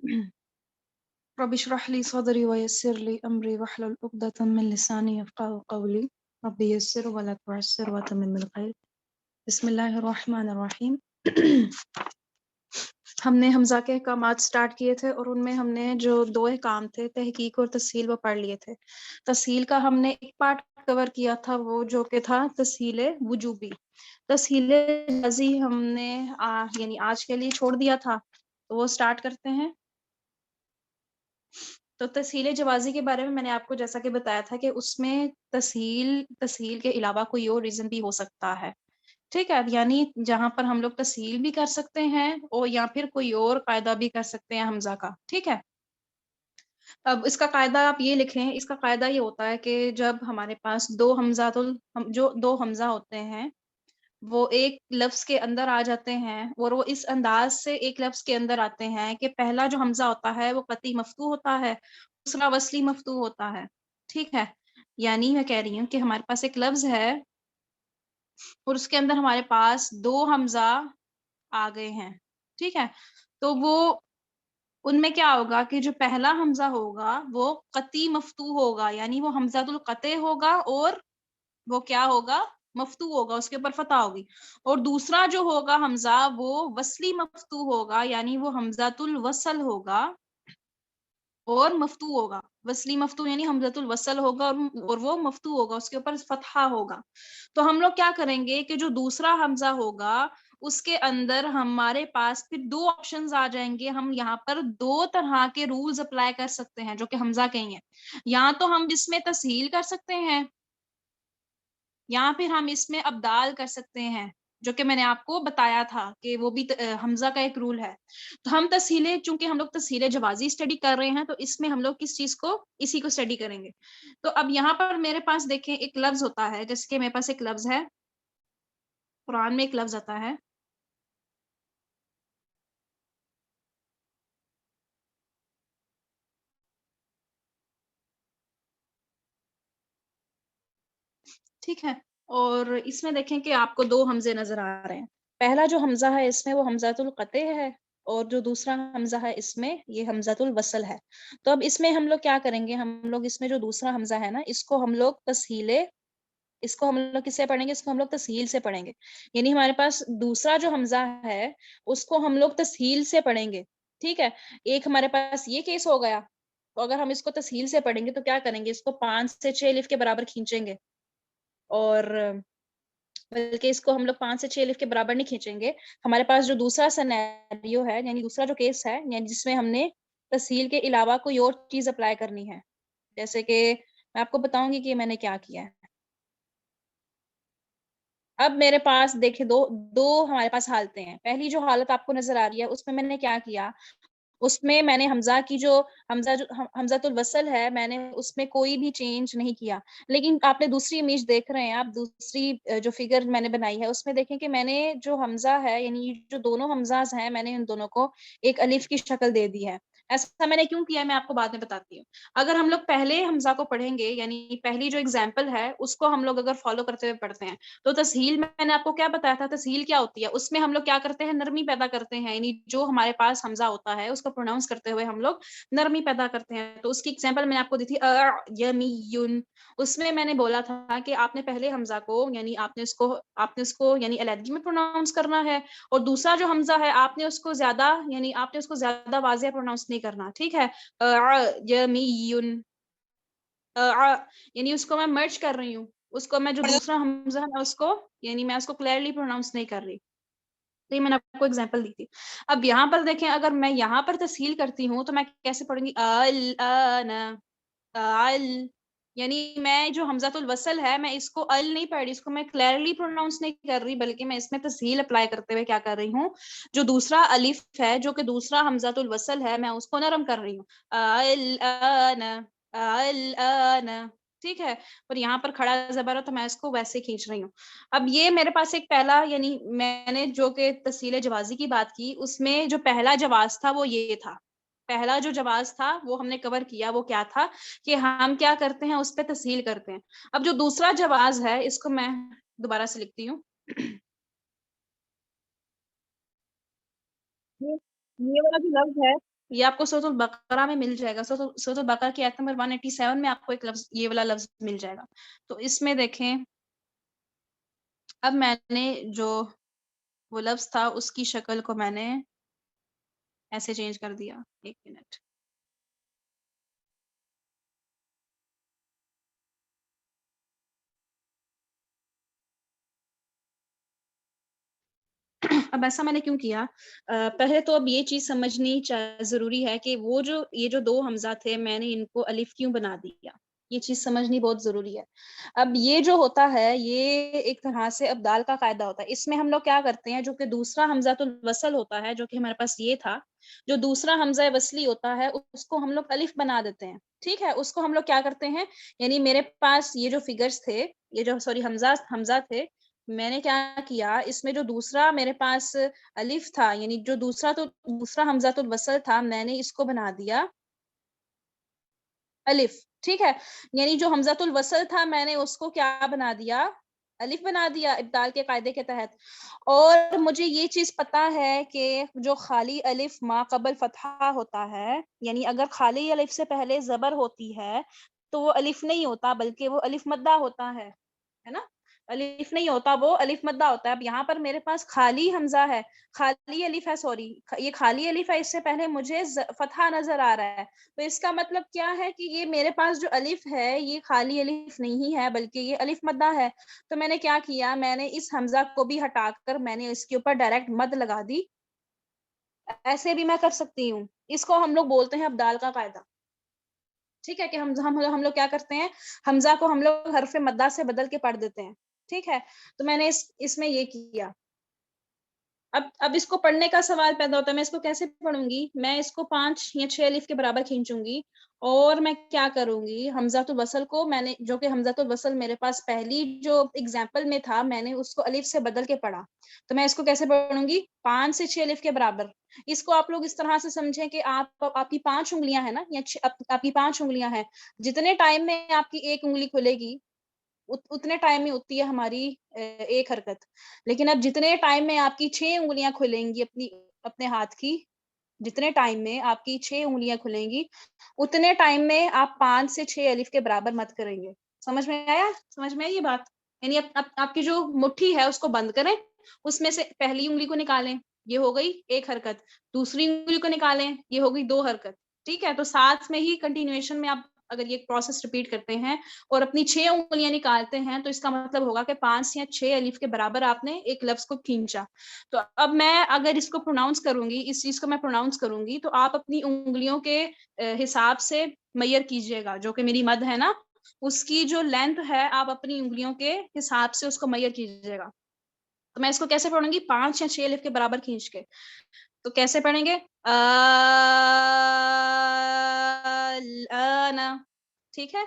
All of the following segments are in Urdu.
رب اشرح لي صدري ويسر لي أمري واحلل عقدة من لساني يفقهوا قولي رب يسر ولا تعسر وتمم بالخير بسم الله الرحمن الرحیم ہم نے حمزہ کے احکامات سٹارٹ کیے تھے اور ان میں ہم نے جو دو احکام تھے تحقیق اور تسہیل وہ پڑھ لیے تھے. تسہیل کا ہم نے ایک پارٹ کور کیا تھا وہ جو کہ تھا تسہیل وجوبی. تسہیل جازی ہم نے یعنی آج کے لیے چھوڑ دیا تھا تو وہ سٹارٹ کرتے ہیں. تو تسہیل جوازی کے بارے میں نے آپ کو جیسا کہ بتایا تھا کہ اس میں تسہیل کے علاوہ کوئی اور ریزن بھی ہو سکتا ہے. ٹھیک ہے، یعنی جہاں پر ہم لوگ تسہیل بھی کر سکتے ہیں اور یا پھر کوئی اور قاعدہ بھی کر سکتے ہیں حمزہ کا. ٹھیک ہے، اب اس کا قاعدہ آپ یہ لکھیں. اس کا قاعدہ یہ ہوتا ہے کہ جب ہمارے پاس جو دو حمزہ ہوتے ہیں وہ ایک لفظ کے اندر آ جاتے ہیں اور وہ اس انداز سے ایک لفظ کے اندر آتے ہیں کہ پہلا جو حمزہ ہوتا ہے وہ قطعی مفتوح ہوتا ہے، دوسرا وصلی مفتوح ہوتا ہے. ٹھیک ہے، یعنی میں کہہ رہی ہوں کہ ہمارے پاس ایک لفظ ہے اور اس کے اندر ہمارے پاس دو حمزہ آ گئے ہیں. ٹھیک ہے، تو وہ ان میں کیا ہوگا کہ جو پہلا حمزہ ہوگا وہ قطعی مفتوح ہوگا، یعنی وہ حمزۃ القطع ہوگا اور وہ کیا ہوگا، مفتوح ہوگا، اس کے اوپر فتح ہوگی. اور دوسرا جو ہوگا حمزہ وہ وصلی مفتوح ہوگا، یعنی وہ حمزۃ الوصل ہوگا اور مفتوح ہوگا. وصلی مفتوح یعنی حمزۃ الوصل ہوگا اور وہ مفتوح ہوگا، اس کے اوپر فتحہ ہوگا. تو ہم لوگ کیا کریں گے کہ جو دوسرا حمزہ ہوگا اس کے اندر ہمارے پاس پھر دو آپشنز آ جائیں گے. ہم یہاں پر دو طرح کے رولز اپلائی کر سکتے ہیں جو کہ حمزہ کے ہی ہیں. یا تو ہم اس میں تسہیل کر سکتے ہیں یا پھر ہم اس میں ابدال کر سکتے ہیں، جو کہ میں نے آپ کو بتایا تھا کہ وہ بھی حمزہ کا ایک رول ہے. تو ہم تسہیلیں، چونکہ ہم لوگ تسہیل جوازی اسٹڈی کر رہے ہیں تو اس میں ہم لوگ کس چیز کو، اسی کو اسٹڈی کریں گے. تو اب یہاں پر میرے پاس دیکھیں ایک لفظ ہوتا ہے، جیسے کہ میرے پاس ایک لفظ ہے، قرآن میں ایک لفظ آتا ہے ٹھیک ہے، اور اس میں دیکھیں کہ آپ کو دو حمزے نظر آ رہے ہیں. پہلا جو حمزہ ہے اس میں وہ حمزۃ القطع ہے اور جو دوسرا حمزہ ہے اس میں یہ حمزۃ الوصل ہے. تو اب اس میں ہم لوگ کیا کریں گے، ہم لوگ اس میں جو دوسرا حمزہ ہے نا اس کو ہم لوگ کس سے پڑھیں گے، اس کو ہم لوگ تسہیل سے پڑھیں گے. یعنی ہمارے پاس دوسرا جو حمزہ ہے اس کو ہم لوگ تسہیل سے پڑھیں گے. ٹھیک ہے، ایک ہمارے پاس یہ کیس ہو گیا. تو اگر ہم اس کو تسہیل سے پڑھیں گے تو کیا کریں گے، اس کو 5 سے 6 الف کے برابر کھینچیں گے، اور بلکہ اس کو ہم لوگ 5 سے 6 الف کے برابر نہیں کھینچیں گے. ہمارے پاس جو دوسرا سینیریو ہے، یعنی دوسرا جو کیس ہے، یعنی جس میں ہم نے تسہیل کے علاوہ کوئی اور چیز اپلائی کرنی ہے، جیسے کہ میں آپ کو بتاؤں گی کہ میں نے کیا کیا ہے. اب میرے پاس دیکھیں دو ہمارے پاس حالتیں ہیں. پہلی جو حالت آپ کو نظر آ رہی ہے اس میں نے کیا کیا، اس میں میں نے حمزۃ الوصل ہے میں نے اس میں کوئی بھی چینج نہیں کیا. لیکن آپ نے دوسری امیج دیکھ رہے ہیں، آپ دوسری جو فگر میں نے بنائی ہے اس میں دیکھیں کہ میں نے جو حمزہ ہے، یعنی جو دونوں حمزاز ہیں، میں نے ان دونوں کو ایک الف کی شکل دے دی ہے. ایسا میں نے کیوں کیا ہے میں آپ کو بعد میں بتاتی ہوں. اگر ہم لوگ پہلے حمزہ کو پڑھیں گے، یعنی پہلی جو اگزامپل ہے اس کو ہم لوگ اگر فالو کرتے ہوئے پڑھتے ہیں تو تسہیل میں نے آپ کو کیا بتایا تھا، تسہیل کیا ہوتی ہے، اس میں ہم لوگ کیا کرتے ہیں، نرمی پیدا کرتے ہیں. یعنی جو ہمارے پاس حمزہ ہوتا ہے اس کو پروناؤنس کرتے ہوئے ہم لوگ نرمی پیدا کرتے ہیں. تو اس کی ایگزامپل میں نے آپ کو دی تھی یمیون. اس میں نے بولا تھا کہ آپ نے پہلے حمزہ کو، یعنی آپ نے اس کو یعنی علیحدگی میں پروناؤنس کرنا ہے، اور دوسرا جو حمزہ ہے آپ نے اس کو زیادہ واضح پروناؤنس نہیں کرنا. ٹھیک ہے، یمیون، یعنی اس کو میں مرج کر رہی ہوں، اس کو میں جو دوسرا حمزہ ہے اس کو کلیئرلی پروناؤنس نہیں کر رہی. تو یہ میں نے آپ کو ایگزامپل دی تھی. اب یہاں پر دیکھیں، اگر میں یہاں پر تسہیل کرتی ہوں تو میں کیسے پڑھوں گی، یعنی میں جو حمزۃ الوصل ہے میں اس کو نہیں پڑھ رہی، اس کو میں کلیئرلی پروناؤنس نہیں کر رہی، بلکہ میں اس میں تسہیل اپلائی کرتے ہوئے کیا کر رہی ہوں، جو دوسرا الف ہے جو کہ دوسرا حمزۃ الوصل ہے میں اس کو نرم کر رہی ہوں. ٹھیک ہے، اور یہاں پر کھڑا زبر ہے تو میں اس کو ویسے کھینچ رہی ہوں. اب یہ میرے پاس ایک پہلا، یعنی میں نے جو کہ تسہیل جوازی کی بات کی اس میں جو پہلا جواز تھا وہ یہ تھا. پہلا جو جواز تھا وہ ہم نے کور کیا، وہ کیا تھا کہ ہم کیا کرتے ہیں، اس پہ تسہیل کرتے ہیں. اب جو دوسرا جواز ہے اس کو میں دوبارہ سے لکھتی ہوں. یہ والا جو لفظ ہے یہ آپ کو سورۃ البقرہ میں مل جائے گا، سورۃ البقرہ کی آیت نمبر 187 میں آپ کو ایک لفظ، یہ والا لفظ مل جائے گا. تو اس میں دیکھیں، اب میں نے جو وہ لفظ تھا اس کی شکل کو میں نے ایسے چینج کر دیا. ایک منٹ. اب ایسا میں نے کیوں کیا؟ پہلے تو اب یہ چیز سمجھنی ضروری ہے کہ وہ جو یہ جو دو حمزہ تھے میں نے ان کو الف کیوں بنا دیا، یہ چیز سمجھنی بہت ضروری ہے. اب یہ جو ہوتا ہے یہ ایک طرح سے ابدال کا قاعدہ ہوتا ہے. اس میں ہم لوگ کیا کرتے ہیں، جو کہ دوسرا حمزہ الوصل ہوتا ہے، جو کہ ہمارے پاس یہ تھا، جو دوسرا حمزہ وصلی ہوتا ہے اس کو ہم لوگ الف بنا دیتے ہیں. ٹھیک ہے، اس کو ہم لوگ کیا کرتے ہیں، یعنی میرے پاس یہ جو فگرز تھے، یہ جو حمزہ تھے، میں نے کیا کیا، اس میں جو دوسرا میرے پاس الف تھا، یعنی جو دوسرا حمزہ الوصل تھا، میں نے اس کو بنا دیا الف. ٹھیک ہے، یعنی جو حمزہ الوصل تھا میں نے اس کو کیا بنا دیا، الف بنا دیا ابدال کے قاعدے کے تحت. اور مجھے یہ چیز پتا ہے کہ جو خالی الف ما قبل فتحہ ہوتا ہے، یعنی اگر خالی الف سے پہلے زبر ہوتی ہے تو وہ الف نہیں ہوتا بلکہ وہ الف مدہ ہوتا ہے نا، الف نہیں ہوتا، وہ الف مدہ ہوتا ہے. اب یہاں پر میرے پاس خالی حمزہ ہے، خالی الف ہے، سوری یہ خالی الف ہے، اس سے پہلے مجھے فتحہ نظر آ رہا ہے. تو اس کا مطلب کیا ہے کہ یہ میرے پاس جو الف ہے یہ خالی الف نہیں ہے بلکہ یہ الف مدہ ہے. تو میں نے کیا کیا، میں نے اس حمزہ کو بھی ہٹا کر میں نے اس کے اوپر ڈائریکٹ مد لگا دی. ایسے بھی میں کر سکتی ہوں. اس کو ہم لوگ بولتے ہیں ابدال کا قاعدہ. ٹھیک ہے، کہ ہم لوگ کیا کرتے ہیں، حمزہ کو ہم لوگ حرف مدہ سے بدل کے پڑھ دیتے ہیں. ٹھیک ہے، تو میں نے اس میں یہ کیا. اب اس کو پڑھنے کا سوال پیدا ہوتا ہے، میں اس کو کیسے پڑھوں گی، میں اس کو 5 یا 6 الف کے برابر کھینچوں گی اور میں کیا کروں گی، حمزہ الوصل کو میں نے، جو کہ حمزہ الوصل میرے پاس پہلی جو ایگزامپل میں تھا، میں نے اس کو الف سے بدل کے پڑھا. تو میں اس کو کیسے پڑھوں گی، 5 سے 6 الف کے برابر. اس کو آپ لوگ اس طرح سے سمجھیں کہ آپ کی 5 انگلیاں ہیں نا، یا آپ کی 5 انگلیاں ہیں، جتنے ٹائم میں آپ کی ایک انگلی کھلے گی اتنے ٹائم میں ہوتی ہے ہماری ایک حرکت. لیکن اب جتنے ٹائم میں آپ کی 6 انگلیاں کھلیں گی اپنے ہاتھ کی، جتنے ٹائم میں آپ کی 6 انگلیاں کھلیں گی اتنے ٹائم میں آپ 5 سے 6 الف کے برابر مت کریں گے. سمجھ میں آیا؟ سمجھ میں آئی یہ بات؟ یعنی آپ کی جو مٹھی ہے اس کو بند کریں، اس میں سے پہلی انگلی کو نکالیں، یہ ہو گئی ایک حرکت، دوسری انگلی کو نکالیں، یہ ہو گئی 2 حرکت. ٹھیک ہے، تو ساتھ میں ہی کنٹینیویشن میں آپ اگر یہ پروسیس ریپیٹ کرتے ہیں اور اپنی 6 انگلیاں نکالتے ہیں تو اس کا مطلب ہوگا کہ 5 یا 6 الف کے برابر آپ نے ایک لفظ کو کھینچا. تو اب میں اگر اس کو پروناؤنس کروں گی، اس چیز کو میں پروناؤنس کروں گی، تو آپ اپنی انگلیوں کے حساب سے میئر کیجئے گا. جو کہ میری مد ہے نا، اس کی جو لینتھ ہے آپ اپنی انگلیوں کے حساب سے اس کو میئر کیجئے گا. تو میں اس کو کیسے پڑھوں گی، 5 یا 6 الف کے برابر کھینچ کے. تو کیسے پڑھیں گے، الآن. ٹھیک ہے،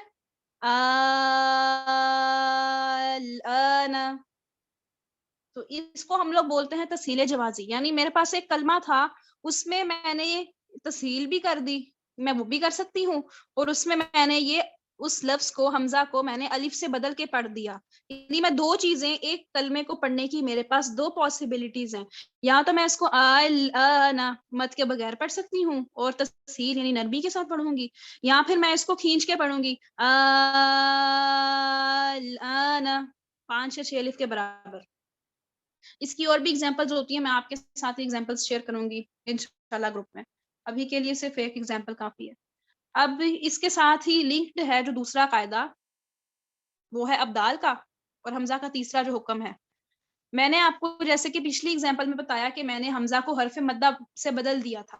الآن. تو اس کو ہم لوگ بولتے ہیں تسہیل جوازی. یعنی میرے پاس ایک کلمہ تھا، اس میں میں نے تسہیل بھی کر دی، میں وہ بھی کر سکتی ہوں، اور اس میں میں نے یہ اس لفظ کو، حمزہ کو میں نے الف سے بدل کے پڑھ دیا. یعنی میں 2 چیزیں ایک کلمے کو پڑھنے کی میرے پاس 2 پاسبلٹیز ہیں. یا تو میں اس کو مد کے بغیر پڑھ سکتی ہوں اور تسہیل یعنی نرمی کے ساتھ پڑھوں گی، یا پھر میں اس کو کھینچ کے پڑھوں گی 5 یا 6 الف کے برابر. اس کی اور بھی ایگزامپلز ہوتی ہیں، میں آپ کے ساتھ ایگزامپلز شیئر کروں گی انشاءاللہ گروپ میں. ابھی کے لیے صرف ایک ایگزامپل کافی ہے. اب اس کے ساتھ ہی لنکڈ ہے جو دوسرا قاعدہ، وہ ہے ابدال کا اور حمزہ کا تیسرا جو حکم ہے. میں نے آپ کو جیسے کہ پچھلی ایگزامپل میں بتایا کہ میں نے حمزہ کو حرف مدہ سے بدل دیا تھا.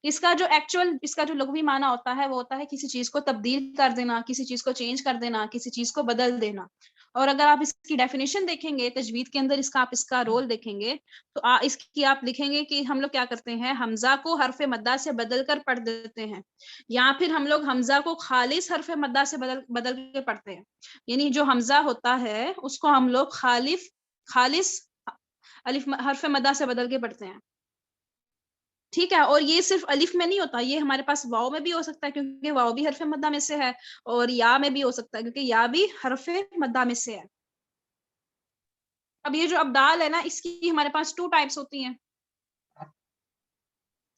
اس کا جو لغوی معنی ہوتا ہے وہ ہوتا ہے کسی چیز کو تبدیل کر دینا، کسی چیز کو چینج کر دینا، کسی چیز کو بدل دینا. اور اگر آپ اس کی ڈیفینیشن دیکھیں گے تجوید کے اندر، آپ اس کا رول دیکھیں گے تو اس کی آپ لکھیں گے کہ ہم لوگ کیا کرتے ہیں، حمزہ کو حرف مدہ سے بدل کر پڑھ دیتے ہیں، یا پھر ہم لوگ حمزہ کو خالص حرف مدہ سے بدل کے پڑھتے ہیں. یعنی جو حمزہ ہوتا ہے اس کو ہم لوگ خالص حرف مدہ سے بدل کے پڑھتے ہیں. ٹھیک ہے، اور یہ صرف الف میں نہیں ہوتا، یہ ہمارے پاس واو میں بھی ہو سکتا ہے کیونکہ واو بھی حرف مدہ میں سے ہے، اور یا میں بھی ہو سکتا ہے کیونکہ یا بھی حرف مدہ میں سے ہے. اب یہ جو ابدال ہے نا، اس کی ہمارے پاس 2 ٹائپس ہوتی ہیں.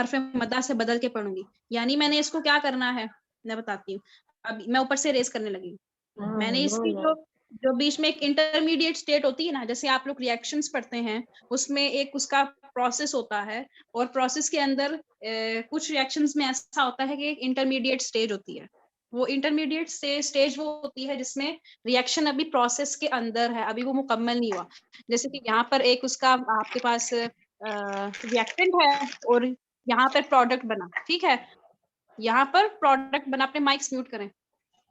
حرف مدہ سے بدل کے پڑھوں گی. یعنی میں نے اس کو کیا کرنا ہے میں بتاتی ہوں. اب میں اوپر سے ریز کرنے لگی ہوں. میں نے اس کی جو بیچ میں ایک انٹرمیڈیٹ اسٹیٹ ہوتی ہے نا, جیسے آپ لوگ ریئیکشنز پڑھتے ہیں, اس میں ایک اس کا پروسیس ہوتا ہے, اور پروسیس کے اندر کچھ ریئیکشنز میں ایسا ہوتا ہے کہ ایک انٹرمیڈیٹ اسٹیج ہوتی ہے. وہ انٹرمیڈیٹ اسٹیج وہ ہوتی ہے جس میں ریئیکشن ابھی پروسیس کے اندر ہے, ابھی وہ مکمل نہیں ہوا. جیسے کہ یہاں پر ایک اس کا آپ کے پاس ریئیکٹنٹ ہے, اور یہاں پر پروڈکٹ بنا. ٹھیک ہے, یہاں پر پروڈکٹ بنا. اپنے مائکس میوٹ کریں.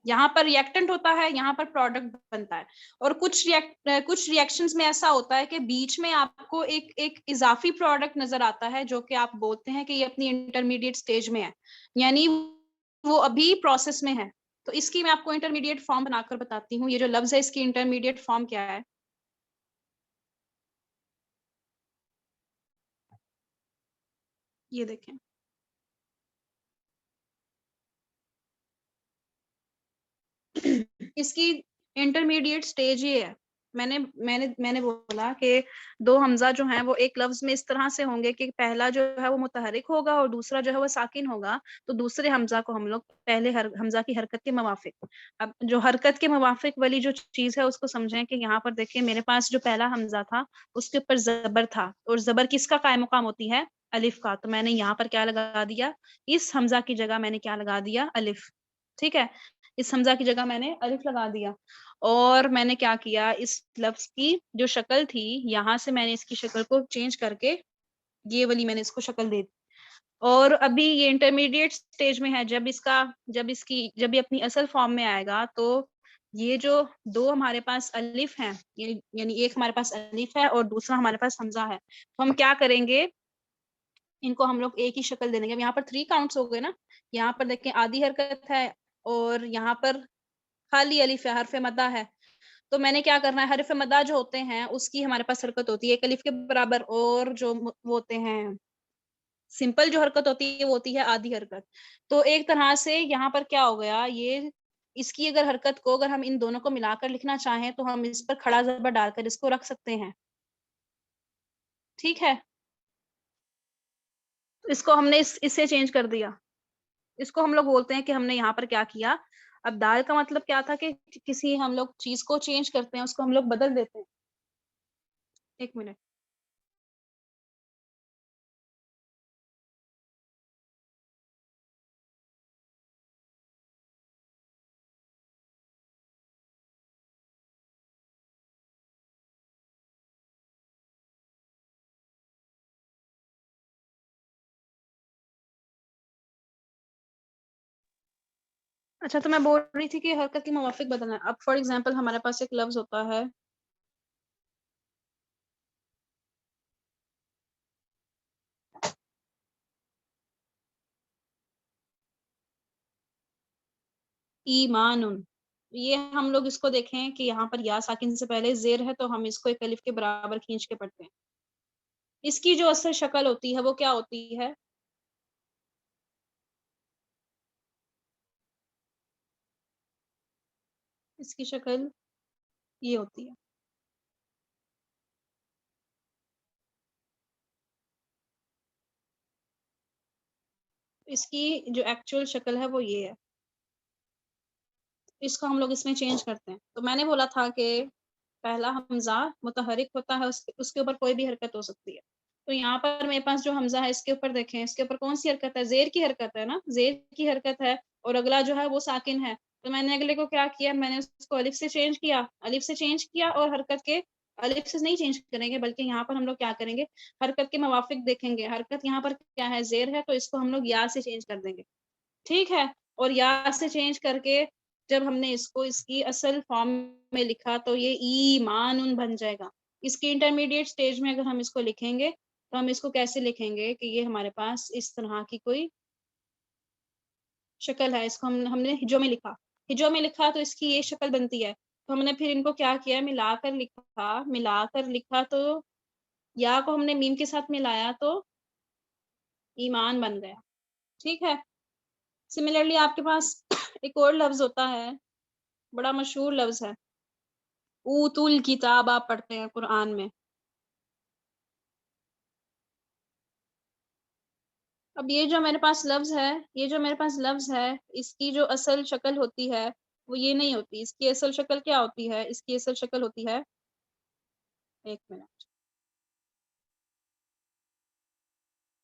یہاں پر ریئیکٹنٹ ہوتا ہے, یہاں پر پروڈکٹ بنتا ہے. اور کچھ ریئیکشنز میں ایسا ہوتا ہے کہ بیچ میں آپ کو ایک اضافی پروڈکٹ نظر آتا ہے, جو کہ آپ بولتے ہیں کہ یہ اپنی انٹرمیڈیٹ اسٹیج میں ہے, یعنی وہ ابھی پروسیس میں ہے. تو اس کی میں آپ کو انٹرمیڈیٹ فارم بنا کر بتاتی ہوں. یہ جو لفظ ہے اس کی انٹرمیڈیٹ فارم کیا ہے. یہ دیکھیں, اس کی انٹرمیڈیٹ سٹیج یہ ہے. میں نے بولا کہ دو حمزہ جو ہیں وہ ایک لفظ میں اس طرح سے ہوں گے کہ پہلا جو ہے وہ متحرک ہوگا اور دوسرا جو ہے وہ ساکن ہوگا. تو دوسرے حمزہ کو ہم لوگ پہلے حمزہ کی حرکت کے موافق, اب جو حرکت کے موافق والی جو چیز ہے اس کو سمجھیں کہ یہاں پر دیکھیں میرے پاس جو پہلا حمزہ تھا اس کے اوپر زبر تھا, اور زبر کس کا قائم مقام ہوتی ہے, الف کا. تو میں نے یہاں پر کیا لگا دیا, اس حمزہ کی جگہ میں نے کیا لگا دیا, الف. ٹھیک ہے, اس حمزہ کی جگہ میں نے الف لگا دیا. اور میں نے کیا کیا, اس لفظ کی جو شکل تھی یہاں سے میں نے اس کی شکل کو چینج کر کے یہ والی میں نے اس کو شکل دے دی. اور ابھی یہ انٹرمیڈیٹ سٹیج میں ہے. جب یہ اپنی اصل فارم میں آئے گا تو یہ جو دو ہمارے پاس الف ہیں, یعنی ایک ہمارے پاس الف ہے اور دوسرا ہمارے پاس حمزہ ہے, تو ہم کیا کریں گے, ان کو ہم لوگ ایک ہی شکل دیں گے. یہاں پر 3 کاؤنٹس ہو گئے نا. یہاں پر دیکھیں آدھی حرکت ہے, اور یہاں پر خالی الف ہے, حرف مدہ ہے. تو میں نے کیا کرنا ہے, حرف مدہ جو ہوتے ہیں اس کی ہمارے پاس حرکت ہوتی ہے ایک الف کے برابر, اور جو وہ ہوتے ہیں سمپل جو حرکت ہوتی ہے وہ ہوتی ہے آدھی حرکت. تو ایک طرح سے یہاں پر کیا ہو گیا, یہ اس کی اگر حرکت کو اگر ہم ان دونوں کو ملا کر لکھنا چاہیں تو ہم اس پر کھڑا زبر ڈال کر اس کو رکھ سکتے ہیں. ٹھیک ہے, اس کو ہم نے اس سے چینج کر دیا. اس کو ہم لوگ بولتے ہیں کہ ہم نے یہاں پر کیا کیا. اب دال کا مطلب کیا تھا کہ کسی ہم لوگ چیز کو چینج کرتے ہیں, اس کو ہم لوگ بدل دیتے ہیں. ایک منٹ, اچھا تو میں بول رہی تھی کہ حرکت کے موافق بدلنا ہے. اب فار ایگزامپل ہمارے پاس ایک لفظ ہوتا ہے ایمان. یہ ہم لوگ اس کو دیکھیں کہ یہاں پر یا ساکن سے پہلے زیر ہے, تو ہم اس کو ایک الف کے برابر کھینچ کے پڑھتے ہیں. اس کی جو اصل شکل ہوتی ہے وہ کیا ہوتی ہے, اس کی شکل یہ ہوتی ہے. اس کی جو ایکچوئل شکل ہے وہ یہ ہے. اس کو ہم لوگ اس میں چینج کرتے ہیں. تو میں نے بولا تھا کہ پہلا حمزہ متحرک ہوتا ہے, اس کے اوپر کوئی بھی حرکت ہو سکتی ہے. تو یہاں پر میرے پاس جو حمزہ ہے اس کے اوپر دیکھیں, اس کے اوپر کون سی حرکت ہے, زیر کی حرکت ہے نا, زیر کی حرکت ہے, اور اگلا جو ہے وہ ساکن ہے. تو میں نے اگلے کو کیا کیا, میں نے اس کو الف سے چینج کیا, الف سے چینج کیا, اور حرکت کے الف سے نہیں چینج کریں گے, بلکہ یہاں پر ہم لوگ کیا کریں گے, حرکت کے موافق دیکھیں گے. حرکت یہاں پر کیا ہے, زیر ہے, تو اس کو ہم لوگ یا سے چینج کر دیں گے. ٹھیک ہے, اور یا سے چینج کر کے جب ہم نے اس کو اس کی اصل فارم میں لکھا تو یہ ایمان بن جائے گا. اس کی انٹرمیڈیٹ سٹیج میں اگر ہم اس کو لکھیں گے تو ہم اس کو کیسے لکھیں گے کہ یہ ہمارے پاس اس طرح کی کوئی شکل ہے. اس کو ہم نے ہجو میں لکھا, ہجو میں لکھا تو اس کی یہ شکل بنتی ہے. تو ہم نے پھر ان کو کیا کیا, ملا کر لکھا, تو یا کو ہم نے میم کے ساتھ ملایا تو ایمان بن گیا. ٹھیک ہے, سملرلی آپ کے پاس ایک اور لفظ ہوتا ہے, بڑا مشہور لفظ ہے, اوتل کتاب. آپ پڑھتے ہیں قرآن میں. اب یہ جو میرے پاس لفظ ہے، یہ جو میرے پاس لفظ ہے، اس کی جو اصل شکل ہوتی ہے وہ یہ نہیں ہوتی. اس کی اصل شکل کیا ہوتی ہے؟ اس کی اصل شکل ہوتی ہے، ایک منٹ،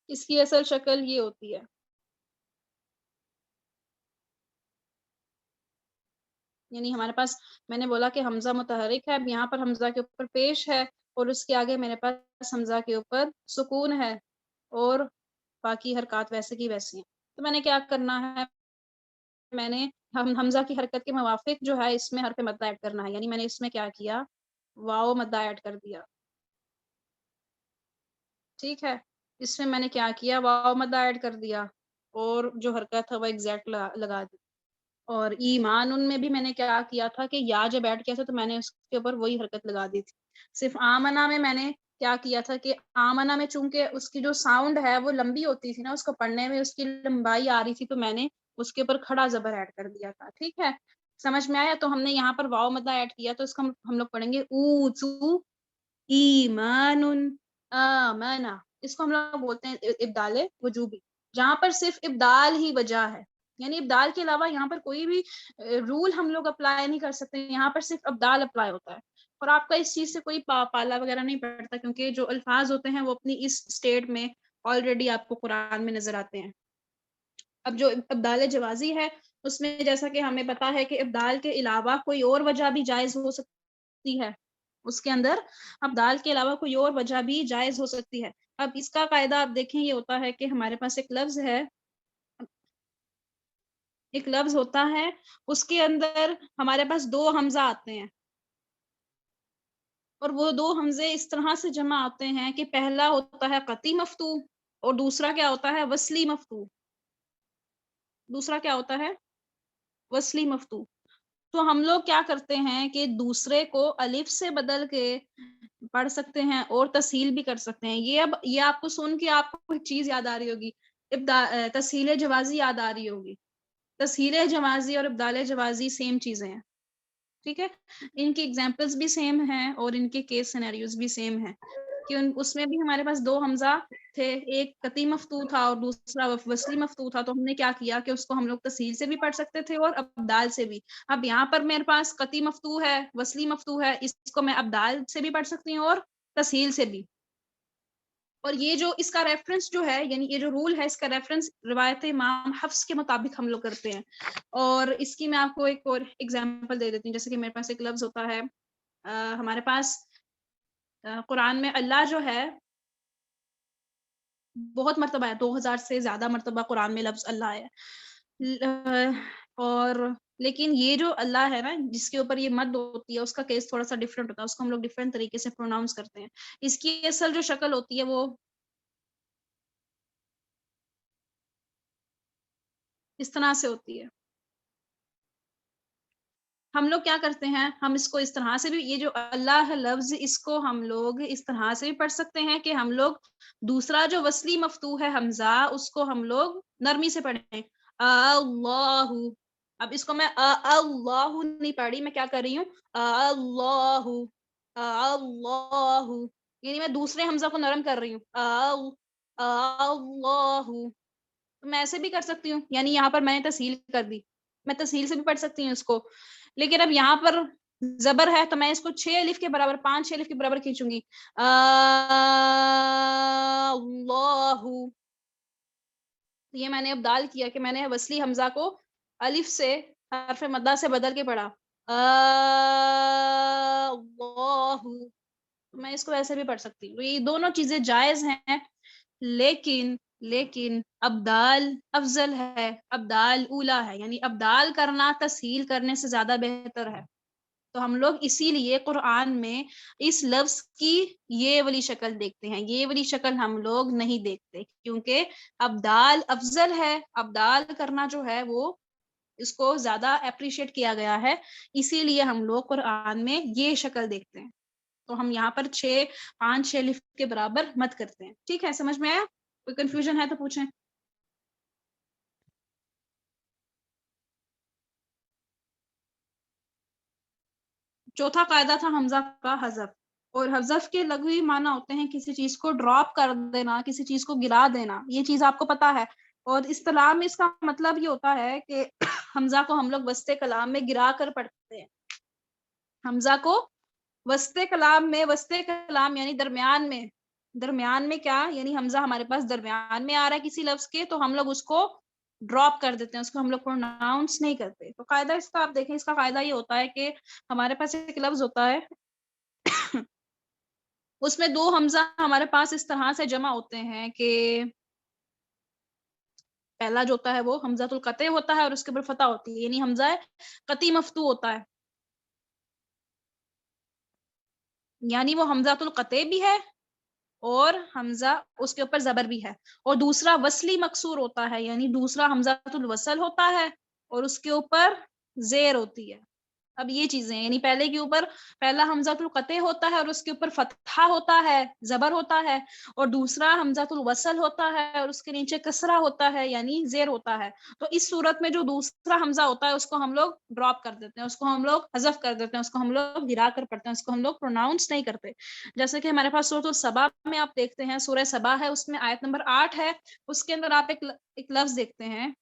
اس کی اصل شکل یہ ہوتی ہے. یعنی ہمارے پاس، میں نے بولا کہ حمزہ متحرک ہے، اب یہاں پر حمزہ کے اوپر پیش ہے اور اس کے آگے میرے پاس حمزہ کے اوپر سکون ہے اور باقی حرکات ویسے کی ویسی ہیں. تو میں نے کیا کرنا ہے، میں نے حمزہ کی حرکت کے موافق جو ہے اس میں حرف مدہ ایڈ کرنا ہے. یعنی میں نے اس میں کیا کیا، واو مدہ ایڈ کر دیا. ٹھیک ہے، اس میں نے کیا کیا، واو مدہ ایڈ کر دیا اور جو حرکت ہے وہ ایگزیکٹ لگا دی. اور ایمان ان میں بھی میں نے کیا کیا تھا کہ یا جب ایڈ کیا تھا تو میں نے اس کے اوپر وہی حرکت لگا دی تھی. صرف آمنا میں نے کیا کیا تھا کہ آمنا میں چونکہ اس کی جو ساؤنڈ ہے وہ لمبی ہوتی تھی نا، اس کو پڑھنے میں اس کی لمبائی آ رہی تھی، تو میں نے اس کے اوپر کھڑا زبر ایڈ کر دیا تھا. ٹھیک ہے، سمجھ میں آیا؟ تو ہم نے یہاں پر واو مدہ ایڈ کیا تو اس کو ہم لوگ پڑھیں گے اوتو ایمان آمنا. اس کو ہم لوگ بولتے ہیں ابدال وجوبی، جہاں پر صرف ابدال ہی وجہ ہے. یعنی ابدال کے علاوہ یہاں پر کوئی بھی رول ہم لوگ اپلائی نہیں کر سکتے، یہاں پر صرف ابدال اپلائی ہوتا ہے. اور آپ کا اس چیز سے کوئی پالا وغیرہ نہیں پڑتا، کیونکہ جو الفاظ ہوتے ہیں وہ اپنی اس سٹیٹ میں آلریڈی آپ کو قرآن میں نظر آتے ہیں. اب جو ابدال جوازی ہے اس میں جیسا کہ ہمیں پتا ہے کہ ابدال کے علاوہ کوئی اور وجہ بھی جائز ہو سکتی ہے، اس کے اندر ابدال کے علاوہ کوئی اور وجہ بھی جائز ہو سکتی ہے. اب اس کا قاعدہ آپ دیکھیں یہ ہوتا ہے کہ ہمارے پاس ایک لفظ ہے، ایک لفظ ہوتا ہے، اس کے اندر ہمارے پاس دو حمزہ آتے ہیں اور وہ دو حمزے اس طرح سے جمع آتے ہیں کہ پہلا ہوتا ہے قطعی مفتوح اور دوسرا کیا ہوتا ہے، وصلی مفتوح. دوسرا کیا ہوتا ہے، وصلی مفتوح. تو ہم لوگ کیا کرتے ہیں کہ دوسرے کو الف سے بدل کے پڑھ سکتے ہیں اور تسہیل بھی کر سکتے ہیں. یہ آپ کو سن کے آپ کو ایک چیز یاد آ رہی ہوگی، تسہیل جوازی یاد آ رہی ہوگی. تسہیل جوازی اور ابدال جوازی سیم چیزیں ہیں. ٹھیک ہے، ان کی ایگزامپلس بھی سیم ہیں اور ان کے کیس سینیریوز بھی سیم ہیں کہ اس میں بھی ہمارے پاس دو حمزہ تھے، ایک قطعی مفتوح تھا اور دوسرا وصلی مفتوح تھا. تو ہم نے کیا کیا کہ اس کو ہم لوگ تسہیل سے بھی پڑھ سکتے تھے اور ابدال سے بھی. اب یہاں پر میرے پاس قطعی مفتوح ہے، وصلی مفتوح ہے، اس کو میں ابدال سے بھی پڑھ سکتی ہوں اور تسہیل سے بھی. اور یہ جو اس کا ریفرنس جو ہے، یعنی یہ جو رول ہے اس کا ریفرنس روایت امام حفص کے مطابق ہم لوگ کرتے ہیں. اور اس کی میں آپ کو ایک اور ایگزامپل دے دیتی ہوں. جیسے کہ میرے پاس ایک لفظ ہوتا ہے، ہمارے پاس قرآن میں اللہ جو ہے بہت مرتبہ ہے، 2000 سے زیادہ مرتبہ قرآن میں لفظ اللہ ہے. اور لیکن یہ جو اللہ ہے نا جس کے اوپر یہ مد ہوتی ہے، اس کا کیس تھوڑا سا ڈفرینٹ ہوتا ہے، اس کو ہم لوگ ڈفرینٹ طریقے سے پروناؤنس کرتے ہیں. اس کی اصل جو شکل ہوتی ہے وہ اس طرح سے ہوتی ہے. ہم لوگ کیا کرتے ہیں، ہم اس کو اس طرح سے بھی، یہ جو اللہ ہے لفظ، اس کو ہم لوگ اس طرح سے بھی پڑھ سکتے ہیں کہ ہم لوگ دوسرا جو وصلی مفتوح ہے حمزہ، اس کو ہم لوگ نرمی سے پڑھیں، اللہ. اب اس کو میں اللہ نہیں پڑھی، میں کیا کر رہی ہوں، اللہ اللہ، یعنی میں دوسرے حمزہ کو نرم کر رہی ہوں، اللہ. میں ایسے بھی کر سکتی ہوں، یعنی یہاں پر میں نے تسہیل کر دی، میں تسہیل سے بھی پڑھ سکتی ہوں اس کو. لیکن اب یہاں پر زبر ہے تو میں اس کو 6 الف کے برابر، 5 الف کے برابر کھینچوں گی، اللہ. یہ میں نے ابدال کیا کہ میں نے وصلی حمزہ کو الف سے حرف مدہ سے بدل کے پڑھا، اللہ. میں اس کو ایسے بھی پڑھ سکتی ہوں. یہ دونوں چیزیں جائز ہیں، لیکن ابدال افضل ہے، ابدال اولا ہے، یعنی ابدال کرنا تسہیل کرنے سے زیادہ بہتر ہے. تو ہم لوگ اسی لیے قرآن میں اس لفظ کی یہ والی شکل دیکھتے ہیں، یہ والی شکل ہم لوگ نہیں دیکھتے، کیونکہ ابدال افضل ہے. ابدال کرنا جو ہے وہ اس کو زیادہ اپریشیٹ کیا گیا ہے، اسی لیے ہم لوگ قرآن میں یہ شکل دیکھتے ہیں. تو ہم یہاں پر 5 الف کے برابر مت کرتے ہیں. ٹھیک ہے، سمجھ میں آیا؟ کوئی کنفیوژن ہے تو پوچھیں. چوتھا قاعدہ تھا حمزہ کا حذف، اور حذف کے لغوی معنی ہوتے ہیں کسی چیز کو ڈراپ کر دینا، کسی چیز کو گرا دینا، یہ چیز آپ کو پتا ہے. اور اصطلاح میں اس کا مطلب یہ ہوتا ہے کہ حمزہ کو ہم لوگ وسط کلام میں گرا کر پڑھتے ہیں. حمزہ کو وسط کلام یعنی درمیان میں کیا، یعنی حمزہ ہمارے پاس درمیان میں آ رہا ہے کسی لفظ کے، تو ہم لوگ اس کو ڈراپ کر دیتے ہیں، اس کو ہم لوگ پروناؤنس نہیں کرتے. تو قاعدہ اس کا آپ دیکھیں، اس کا قاعدہ یہ ہوتا ہے کہ ہمارے پاس ایک لفظ ہوتا ہے اس میں 2 حمزہ ہمارے پاس اس طرح سے جمع ہوتے ہیں کہ پہلا جو ہوتا ہے وہ حمزۃ القطع ہوتا ہے اور اس کے اوپر فتح ہوتی ہے، یعنی حمزہ قطعی مفتوح ہوتا ہے، یعنی وہ حمزۃ القطع بھی ہے اور حمزہ اس کے اوپر زبر بھی ہے. اور دوسرا وصلی مکسور ہوتا ہے، یعنی دوسرا حمزۃ الوصل ہوتا ہے اور اس کے اوپر زیر ہوتی ہے. اب یہ چیزیں یعنی پہلے کے اوپر پہلا حمزۃ القطع ہوتا ہے اور اس کے اوپر فتحہ ہوتا ہے، زبر ہوتا ہے، اور دوسرا حمزۃ الوصل ہوتا ہے اور اس کے نیچے کسرہ ہوتا ہے یعنی زیر ہوتا ہے. تو اس صورت میں جو دوسرا حمزہ ہوتا ہے اس کو ہم لوگ ڈراپ کر دیتے ہیں، اس کو ہم لوگ حذف کر دیتے ہیں، اس کو ہم لوگ گرا کر پڑھتے ہیں، اس کو ہم لوگ پروناؤنس نہیں کرتے. جیسے کہ ہمارے پاس سورۃ السبا میں آپ دیکھتے ہیں، سورہ سبا ہے، اس میں آیت نمبر 8 ہے، اس کے اندر آپ ایک لفظ دیکھتے ہیں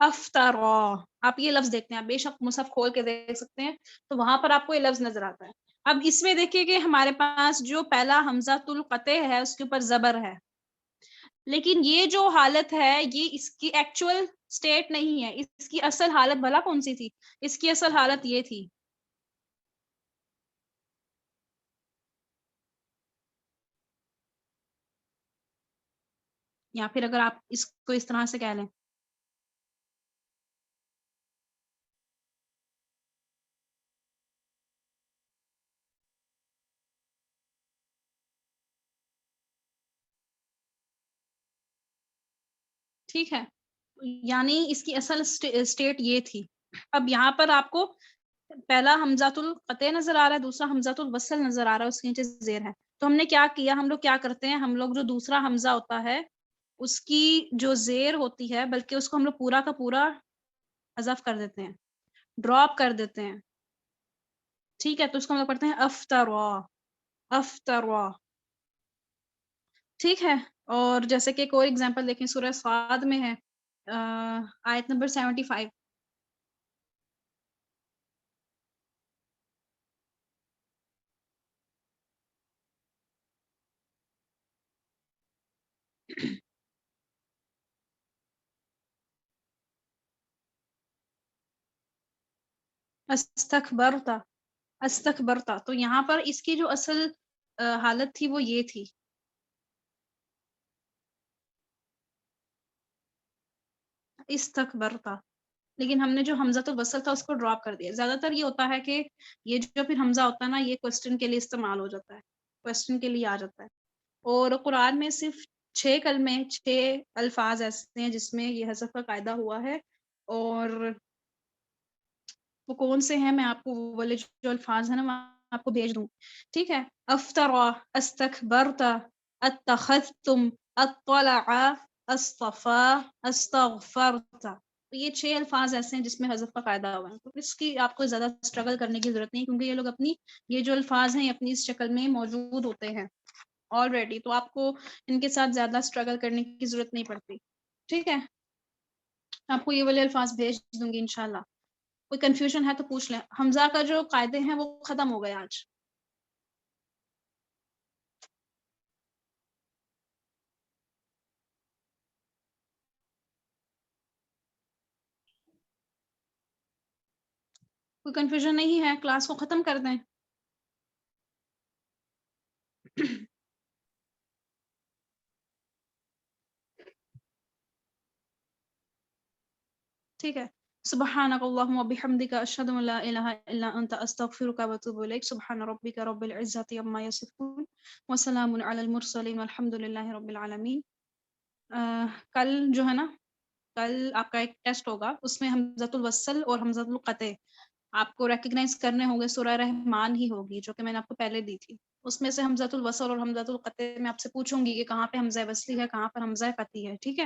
افطرا. آپ یہ لفظ دیکھتے ہیں، آپ بے شک مصحف کھول کے دیکھ سکتے ہیں، تو وہاں پر آپ کو یہ لفظ نظر آتا ہے. اب اس میں دیکھیے کہ ہمارے پاس جو پہلا حمزۃ القطع ہے اس کے اوپر زبر ہے، لیکن یہ جو حالت ہے یہ اس کی ایکچوئل سٹیٹ نہیں ہے. اس کی اصل حالت بھلا کون سی تھی؟ اس کی اصل حالت یہ تھی، یا پھر اگر آپ اس کو اس طرح سے کہہ لیں، ٹھیک ہے، یعنی اس کی اصل سٹیٹ یہ تھی. اب یہاں پر آپ کو پہلا حمزۃ القطع نظر آ رہا ہے، دوسرا حمزۃ الوصل نظر آ رہا ہے، اس کے نیچے زیر ہے. تو ہم نے کیا کیا، ہم لوگ کیا کرتے ہیں، ہم لوگ جو دوسرا حمزہ ہوتا ہے اس کی جو زیر ہوتی ہے بلکہ اس کو ہم لوگ پورا کا پورا حذف کر دیتے ہیں، ڈراپ کر دیتے ہیں. ٹھیک ہے، تو اس کو ہم لوگ پڑھتے ہیں افطروا، افطروا. ٹھیک ہے، اور جیسے کہ ایک اور ایگزامپل دیکھیں، سورہ صاد میں ہے آیت نمبر 75. استکبرتا، استکبرتا. تو یہاں پر اس کی جو اصل حالت تھی وہ یہ تھی، استکبرتا، لیکن ہم نے جو حمزۃ الوصل تھا اس کو ڈراپ کر دیا. زیادہ تر یہ ہوتا ہے کہ یہ جو پھر حمزہ ہوتا ہے نا یہ کوسچن کے لیے استعمال ہو جاتا ہے، کوسچن کے لیے آ جاتا ہے. اور قرآن میں صرف 6 کلمے 6 الفاظ ایسے ہیں جس میں یہ حذف کا قاعدہ ہوا ہے، اور وہ کون سے ہیں میں آپ کو وہ والے جو الفاظ ہیں نا میں آپ کو بھیج دوں. ٹھیک ہے، افطرا، استکبرتا، اتخذتم، اطلع، اصطفا، استغفرتا. تو یہ 6 الفاظ ایسے ہیں جس میں حذف کا قاعدہ ہوا ہے. تو اس کی آپ کو زیادہ اسٹرگل کرنے کی ضرورت نہیں، کیونکہ یہ لوگ اپنی یہ جو الفاظ ہیں یہ اپنی اس شکل میں موجود ہوتے ہیں آلریڈی، تو آپ کو ان کے ساتھ زیادہ اسٹرگل کرنے کی ضرورت نہیں پڑتی. ٹھیک ہے، آپ کو یہ والے الفاظ بھیج دوں گی انشاءاللہ. کوئی کنفیوژن ہے تو پوچھ لیں. حمزہ کا جو قاعدے ہیں وہ ختم ہو گئے آج. کوئی کنفیوژن نہیں ہے، کلاس کو ختم کر دیں. ٹھیک ہے، سبحانک اللہم وبحمدک، اشہد ان لا الہ الا انت، استغفرک واتوب الیک. سبحان ربک رب العزۃ عما یصفون وسلام علی المرسلین والحمد للہ رب العالمین. کل جو ہے نا، کل آپ کا ایک ٹیسٹ ہوگا، اس میں حمزۃ الوصل اور حمزۃ القطع آپ کو ریکگنائز کرنے ہوں گے. سورہ رحمان ہی ہوگی جو کہ میں نے آپ کو پہلے دی تھی. اس میں سے حمزۃ الوصل اور حمزۃ القطع میں آپ سے پوچھوں گی کہ کہاں پہ حمزہ وصلی ہے، کہاں پر حمزہ قطعی ہے. ٹھیک ہے،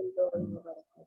الله وبركاته.